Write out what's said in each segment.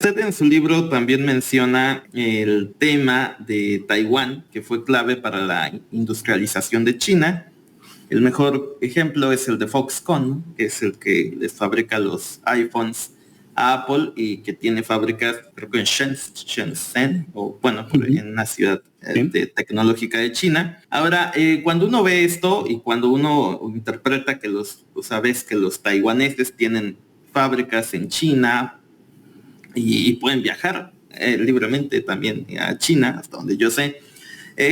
Usted en su libro también menciona el tema de Taiwán, que fue clave para la industrialización de China. El mejor ejemplo es el de Foxconn, ¿no? Que es el que les fabrica los iPhones a Apple y que tiene fábricas, creo que en Shenzhen, o bueno, en una ciudad tecnológica de China. Ahora, cuando uno ve esto y cuando uno interpreta que sabes que los taiwaneses tienen fábricas en China y pueden viajar libremente también a China, hasta donde yo sé.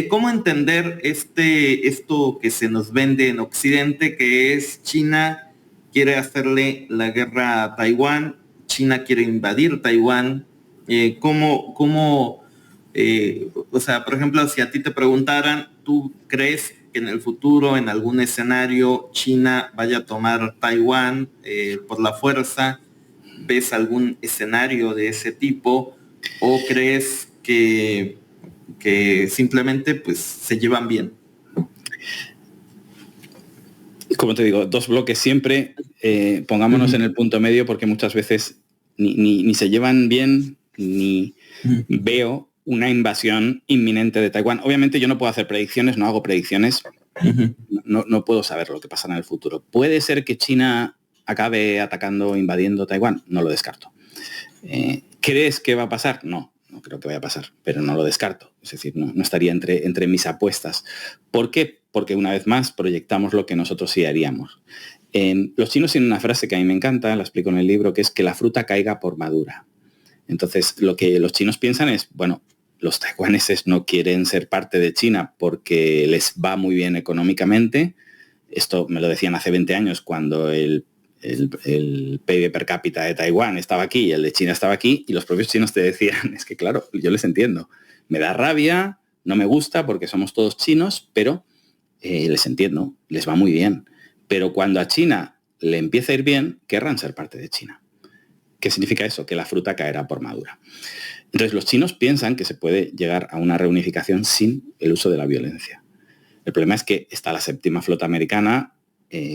¿Cómo entender esto que se nos vende en Occidente, que es China quiere hacerle la guerra a Taiwán, China quiere invadir Taiwán? O sea, por ejemplo, si a ti te preguntaran, ¿tú crees que en el futuro, en algún escenario, China vaya a tomar Taiwán por la fuerza? ¿Ves algún escenario de ese tipo? ¿O crees que simplemente pues se llevan bien? Como te digo, dos bloques siempre. Pongámonos en el punto medio, porque muchas veces ni se llevan bien, ni veo una invasión inminente de Taiwán. Obviamente yo no puedo hacer predicciones, no hago predicciones. No puedo saber lo que pasará en el futuro. ¿Puede ser que China acabe atacando, invadiendo Taiwán? No lo descarto. ¿Crees que va a pasar? No creo que vaya a pasar, pero no lo descarto. Es decir, no estaría entre mis apuestas. ¿Por qué? Porque una vez más proyectamos lo que nosotros sí haríamos. Los chinos tienen una frase que a mí me encanta, la explico en el libro, que es que la fruta caiga por madura. Entonces, lo que los chinos piensan es, bueno, los taiwaneses no quieren ser parte de China porque les va muy bien económicamente. Esto me lo decían hace 20 años cuando el PIB per cápita de Taiwán estaba aquí y el de China estaba aquí, y los propios chinos te decían, es que claro, yo les entiendo, me da rabia, no me gusta porque somos todos chinos, pero les entiendo, les va muy bien. Pero cuando a China le empieza a ir bien, querrán ser parte de China. ¿Qué significa eso? Que la fruta caerá por madura. Entonces los chinos piensan que se puede llegar a una reunificación sin el uso de la violencia. El problema es que está la séptima flota americana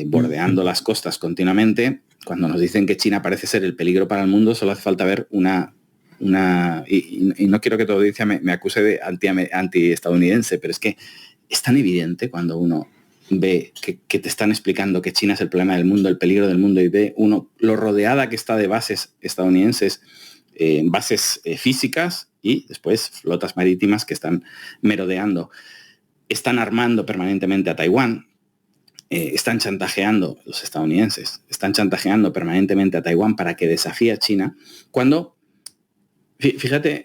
bordeando las costas continuamente. Cuando nos dicen que China parece ser el peligro para el mundo, solo hace falta ver y no quiero que tu audiencia me acuse de anti-estadounidense, pero es que es tan evidente cuando uno ve que te están explicando que China es el problema del mundo, el peligro del mundo, y ve uno lo rodeada que está de bases estadounidenses, bases físicas, y después flotas marítimas que están merodeando. Están armando permanentemente a Taiwán. Están chantajeando, los estadounidenses, están chantajeando permanentemente a Taiwán para que desafíe a China, cuando, fíjate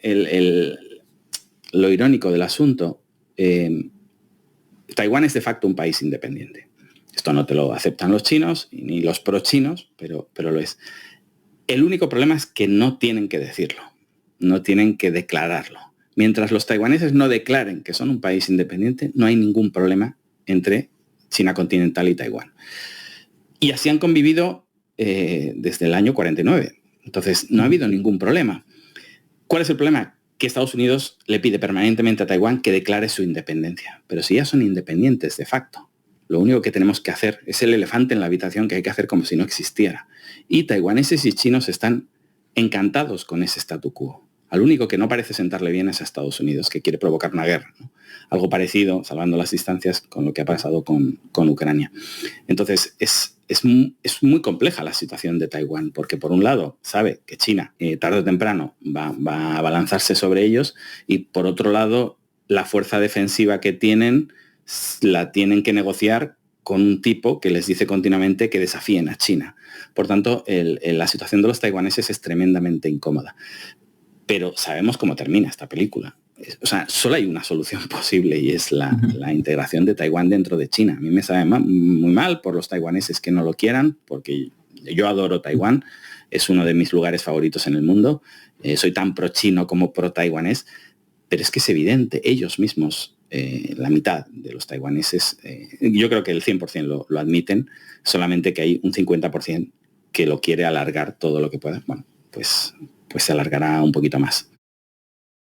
lo irónico del asunto, Taiwán es de facto un país independiente. Esto no te lo aceptan los chinos, ni los pro-chinos, pero lo es. El único problema es que no tienen que decirlo, no tienen que declararlo. Mientras los taiwaneses no declaren que son un país independiente, no hay ningún problema entre China continental y Taiwán. Y así han convivido desde el año 49. Entonces, no ha habido ningún problema. ¿Cuál es el problema? Que Estados Unidos le pide permanentemente a Taiwán que declare su independencia. Pero si ya son independientes de facto, lo único que tenemos que hacer es el elefante en la habitación, que hay que hacer como si no existiera. Y taiwaneses y chinos están encantados con ese statu quo. Al único que no parece sentarle bien es a Estados Unidos, que quiere provocar una guerra, ¿no? Algo parecido, salvando las distancias, con lo que ha pasado con Ucrania. Entonces, es muy compleja la situación de Taiwán, porque por un lado sabe que China tarde o temprano va a abalanzarse sobre ellos, y por otro lado la fuerza defensiva que tienen la tienen que negociar con un tipo que les dice continuamente que desafíen a China. Por tanto, la situación de los taiwaneses es tremendamente incómoda. Pero sabemos cómo termina esta película. O sea, solo hay una solución posible, y es la integración de Taiwán dentro de China. A mí me sabe muy mal por los taiwaneses que no lo quieran, porque yo adoro Taiwán, es uno de mis lugares favoritos en el mundo. Soy tan pro-chino como pro-taiwanés, pero es que es evidente, ellos mismos, la mitad de los taiwaneses, yo creo que el 100% lo admiten, solamente que hay un 50% que lo quiere alargar todo lo que pueda. Bueno, pues se alargará un poquito más.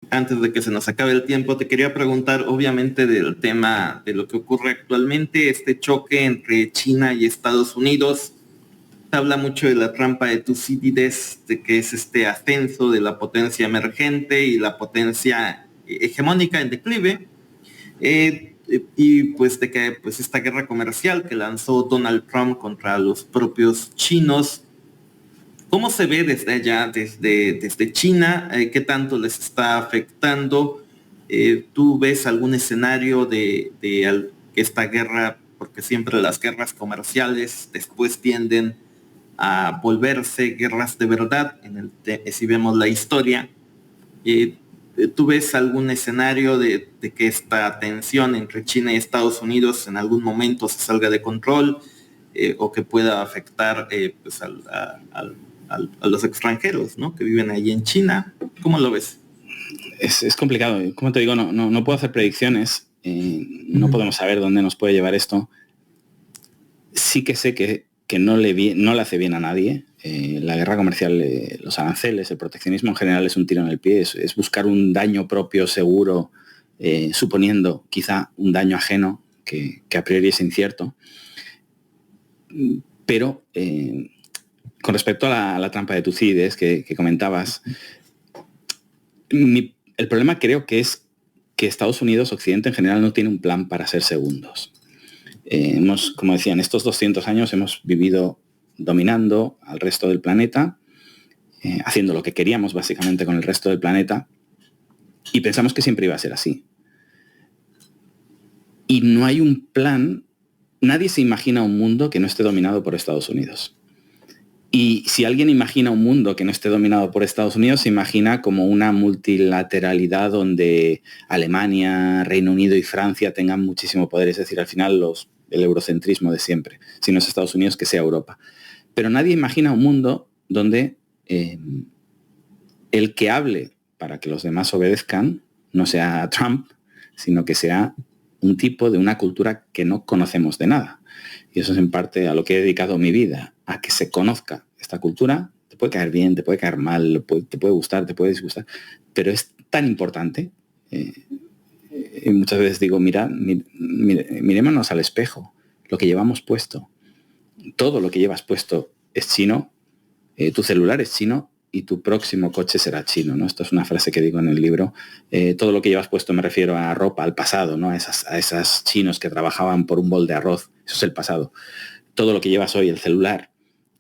Antes de que se nos acabe el tiempo, te quería preguntar, obviamente, del tema de lo que ocurre actualmente, este choque entre China y Estados Unidos. Se habla mucho de la trampa de Tucídides, de que es este ascenso de la potencia emergente y la potencia hegemónica en declive, y pues de que pues esta guerra comercial que lanzó Donald Trump contra los propios chinos, ¿cómo se ve desde allá, desde China? ¿Qué tanto les está afectando? ¿Tú ves algún escenario de esta guerra, porque siempre las guerras comerciales después tienden a volverse guerras de verdad, si vemos la historia? ¿Tú ves algún escenario de que esta tensión entre China y Estados Unidos en algún momento se salga de control, o que pueda afectar pues a los extranjeros, ¿no?, que viven ahí en China? ¿Cómo lo ves? Es complicado. Como te digo, no puedo hacer predicciones. No podemos saber dónde nos puede llevar esto. Sí que sé que no le hace bien a nadie. La guerra comercial, los aranceles, el proteccionismo en general es un tiro en el pie. Es buscar un daño propio seguro, suponiendo quizá un daño ajeno que a priori es incierto. Pero con respecto a la trampa de Tucídides que comentabas, el problema creo que es que Estados Unidos, Occidente en general, no tiene un plan para ser segundos. Como decía, en estos 200 años hemos vivido dominando al resto del planeta, haciendo lo que queríamos básicamente con el resto del planeta, y pensamos que siempre iba a ser así. Y no hay un plan, nadie se imagina un mundo que no esté dominado por Estados Unidos. Y si alguien imagina un mundo que no esté dominado por Estados Unidos, se imagina como una multilateralidad donde Alemania, Reino Unido y Francia tengan muchísimo poder. Es decir, al final el eurocentrismo de siempre. Si no es Estados Unidos, que sea Europa. Pero nadie imagina un mundo donde el que hable para que los demás obedezcan no sea Trump, sino que sea un tipo de una cultura que no conocemos de nada. Y eso es en parte a lo que he dedicado mi vida, a que se conozca esta cultura. Te puede caer bien, te puede caer mal, te puede gustar, te puede disgustar, pero es tan importante. Y muchas veces digo, mirémonos al espejo, lo que llevamos puesto. Todo lo que llevas puesto es chino, tu celular es chino y tu próximo coche será chino, ¿no? Esto es una frase que digo en el libro. Todo lo que llevas puesto, me refiero a ropa, al pasado, ¿no? A esas chinos que trabajaban por un bol de arroz. Eso es el pasado. Todo lo que llevas hoy, el celular,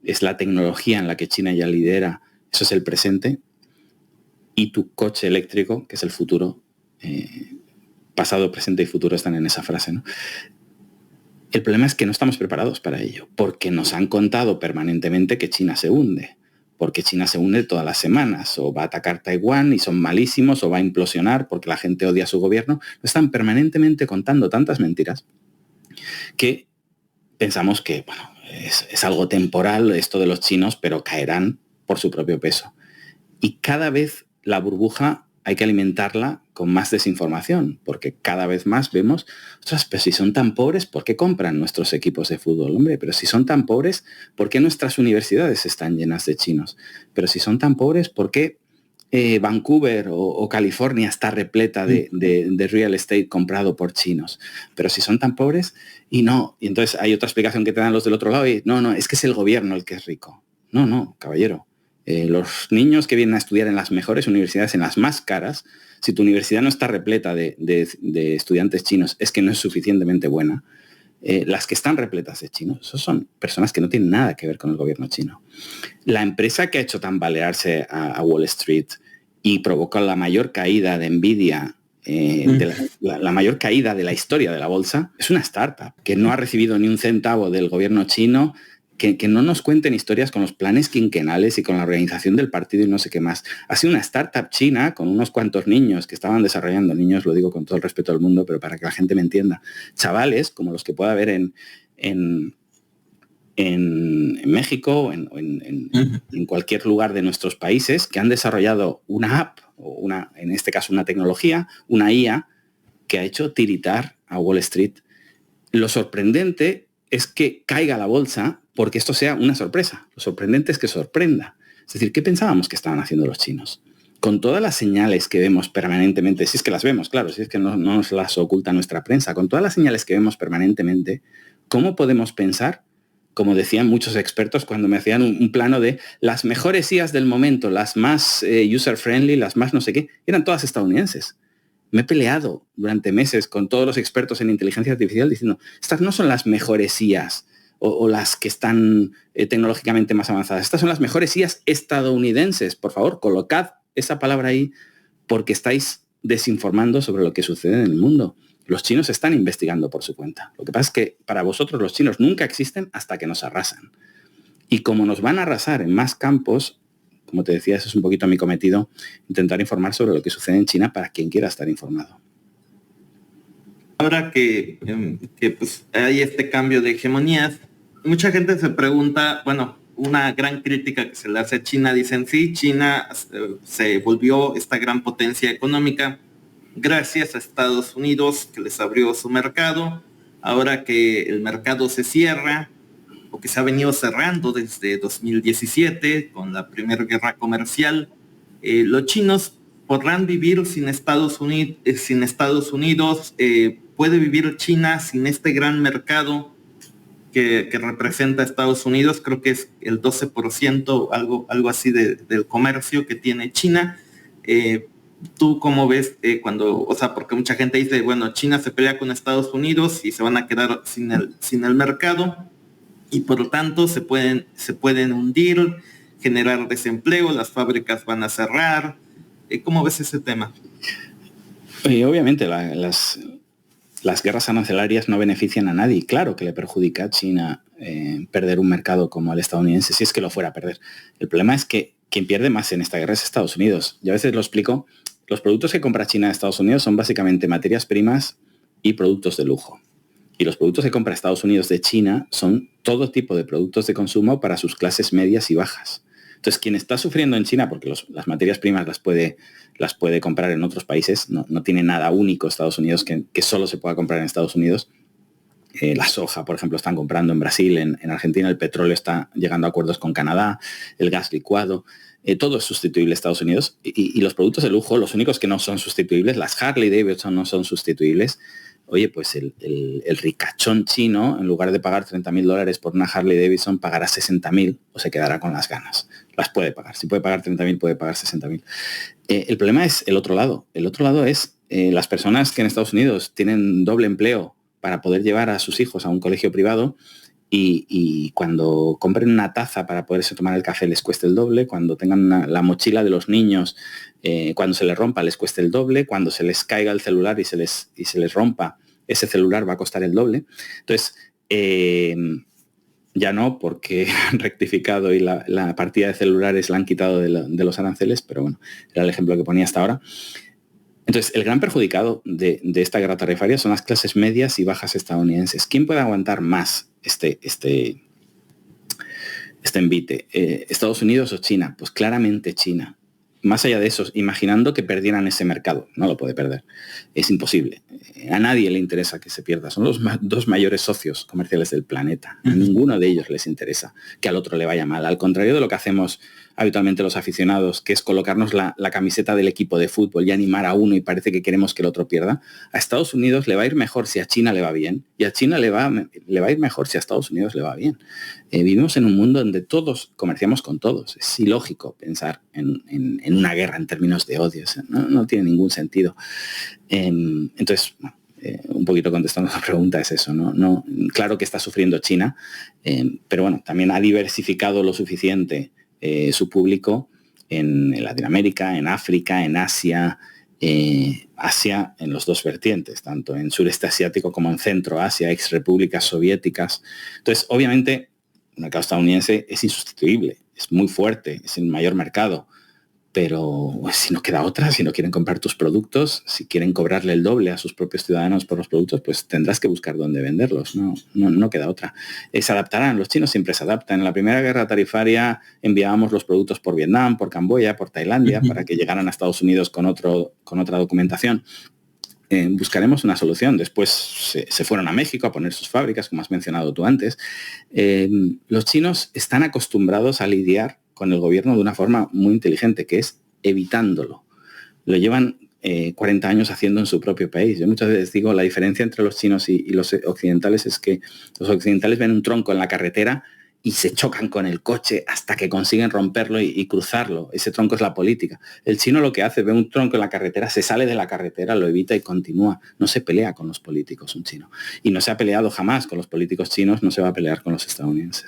es la tecnología en la que China ya lidera. Eso es el presente. Y tu coche eléctrico, que es el futuro. Pasado, presente y futuro están en esa frase, ¿no? El problema es que no estamos preparados para ello, porque nos han contado permanentemente que China se hunde. Porque China se hunde todas las semanas, o va a atacar Taiwán y son malísimos, o va a implosionar porque la gente odia a su gobierno. Nos están permanentemente contando tantas mentiras que pensamos que, bueno, es algo temporal esto de los chinos, pero caerán por su propio peso. Y cada vez la burbuja hay que alimentarla con más desinformación, porque cada vez más vemos, ostras, pero si son tan pobres, ¿por qué compran nuestros equipos de fútbol? Hombre, pero si son tan pobres, ¿por qué nuestras universidades están llenas de chinos? Pero si son tan pobres, ¿por qué Vancouver o California está repleta de real estate comprado por chinos? Pero si son tan pobres, y entonces hay otra explicación que te dan los del otro lado, y no, es que es el gobierno el que es rico. No, caballero. Los niños que vienen a estudiar en las mejores universidades, en las más caras, si tu universidad no está repleta de estudiantes chinos, es que no es suficientemente buena. Las que están repletas de chinos, esos son personas que no tienen nada que ver con el gobierno chino. La empresa que ha hecho tambalearse a Wall Street y provocó la mayor caída de Nvidia, la mayor caída de la historia de la bolsa, es una startup que no ha recibido ni un centavo del gobierno chino. Que no nos cuenten historias con los planes quinquenales y con la organización del partido y no sé qué más. Ha sido una startup china con unos cuantos niños que estaban desarrollando, niños, lo digo con todo el respeto del mundo, pero para que la gente me entienda, chavales como los que pueda haber en México o en cualquier lugar de nuestros países, que han desarrollado una app, o en este caso una tecnología, una IA, que ha hecho tiritar a Wall Street. Lo sorprendente es que caiga la bolsa porque esto sea una sorpresa. Lo sorprendente es que sorprenda. Es decir, ¿qué pensábamos que estaban haciendo los chinos? Con todas las señales que vemos permanentemente, si es que las vemos, claro, si es que no nos las oculta nuestra prensa, con todas las señales que vemos permanentemente, ¿cómo podemos pensar como decían muchos expertos cuando me hacían un plano de las mejores IAs del momento, las más user-friendly, las más no sé qué, eran todas estadounidenses. Me he peleado durante meses con todos los expertos en inteligencia artificial diciendo, estas no son las mejores IAs o las que están tecnológicamente más avanzadas. Estas son las mejores IAs estadounidenses. Por favor, colocad esa palabra ahí porque estáis desinformando sobre lo que sucede en el mundo. Los chinos están investigando por su cuenta. Lo que pasa es que para vosotros los chinos nunca existen hasta que nos arrasan. Y como nos van a arrasar en más campos, como te decía, eso es un poquito mi cometido, intentar informar sobre lo que sucede en China para quien quiera estar informado. Ahora que pues, hay este cambio de hegemonías, mucha gente se pregunta, bueno, una gran crítica que se le hace a China, dicen, sí, China se volvió esta gran potencia económica gracias a Estados Unidos, que les abrió su mercado. Ahora que el mercado se cierra, o que se ha venido cerrando desde 2017 con la primera guerra comercial, los chinos podrán vivir sin Estados Unidos, puede vivir China sin este gran mercado que representa Estados Unidos. Creo que es el 12%, algo así del comercio que tiene China. ¿Tú cómo ves porque mucha gente dice, bueno, China se pelea con Estados Unidos y se van a quedar sin el mercado, y por lo tanto se pueden hundir, generar desempleo, las fábricas van a cerrar? ¿Cómo ves ese tema? Obviamente las guerras arancelarias no benefician a nadie. Claro que le perjudica a China perder un mercado como el estadounidense, si es que lo fuera a perder. El problema es que quien pierde más en esta guerra es Estados Unidos. Yo a veces lo explico. Los productos que compra China de Estados Unidos son básicamente materias primas y productos de lujo. Y los productos que compra Estados Unidos de China son todo tipo de productos de consumo para sus clases medias y bajas. Entonces, quien está sufriendo en China, porque las materias primas las puede comprar en otros países, no tiene nada único Estados Unidos que solo se pueda comprar en Estados Unidos. La soja, por ejemplo, están comprando en Brasil, en Argentina el petróleo está llegando a acuerdos con Canadá, el gas licuado, todo es sustituible a Estados Unidos. Y los productos de lujo, los únicos que no son sustituibles, las Harley Davidson no son sustituibles. Oye, pues el ricachón chino, en lugar de pagar $30.000 por una Harley Davidson, pagará 60.000 o se quedará con las ganas. Las puede pagar. Si puede pagar 30.000, puede pagar 60.000. El problema es el otro lado. El otro lado es las personas que en Estados Unidos tienen doble empleo para poder llevar a sus hijos a un colegio privado y cuando compren una taza para poderse tomar el café les cueste el doble, cuando tengan la mochila de los niños, cuando se les rompa les cueste el doble, cuando se les caiga el celular y se les rompa, ese celular va a costar el doble. Entonces, ya no, porque han rectificado y la partida de celulares la han quitado de los aranceles, pero bueno, era el ejemplo que ponía hasta ahora. Entonces, el gran perjudicado de esta guerra tarifaria son las clases medias y bajas estadounidenses. ¿Quién puede aguantar más este envite? ¿Estados Unidos o China? Pues claramente China. Más allá de eso, imaginando que perdieran ese mercado, no lo puede perder. Es imposible. A nadie le interesa que se pierda. Son los dos mayores socios comerciales del planeta. A ninguno de ellos les interesa que al otro le vaya mal. Al contrario de lo que hacemos habitualmente los aficionados, que es colocarnos la camiseta del equipo de fútbol y animar a uno y parece que queremos que el otro pierda. A Estados Unidos le va a ir mejor si a China le va bien, y a China le va a ir mejor si a Estados Unidos le va bien. Vivimos en un mundo donde todos comerciamos con todos. Es ilógico pensar en una guerra en términos de odios. No tiene ningún sentido. Entonces, bueno, un poquito contestando a la pregunta es eso, ¿no? Claro que está sufriendo China, pero bueno, también ha diversificado lo suficiente su público en Latinoamérica, en África, en Asia, Asia en los dos vertientes, tanto en sureste asiático como en centro Asia, ex repúblicas soviéticas. Entonces, obviamente, el mercado estadounidense es insustituible, es muy fuerte, es el mayor mercado, pero si no queda otra, si no quieren comprar tus productos, si quieren cobrarle el doble a sus propios ciudadanos por los productos, pues tendrás que buscar dónde venderlos, no queda otra. Se adaptarán, los chinos siempre se adaptan. En la primera guerra tarifaria enviábamos los productos por Vietnam, por Camboya, por Tailandia, para que llegaran a Estados Unidos con otra documentación. Buscaremos una solución. Después se fueron a México a poner sus fábricas, como has mencionado tú antes. Los chinos están acostumbrados a lidiar con el gobierno de una forma muy inteligente, que es evitándolo. Lo llevan 40 años haciendo en su propio país. Yo muchas veces digo, la diferencia entre los chinos y los occidentales es que los occidentales ven un tronco en la carretera y se chocan con el coche hasta que consiguen romperlo y cruzarlo. Ese tronco es la política. El chino lo que hace, ve un tronco en la carretera, se sale de la carretera, lo evita y continúa. No se pelea con los políticos un chino. Y no se ha peleado jamás con los políticos chinos, no se va a pelear con los estadounidenses.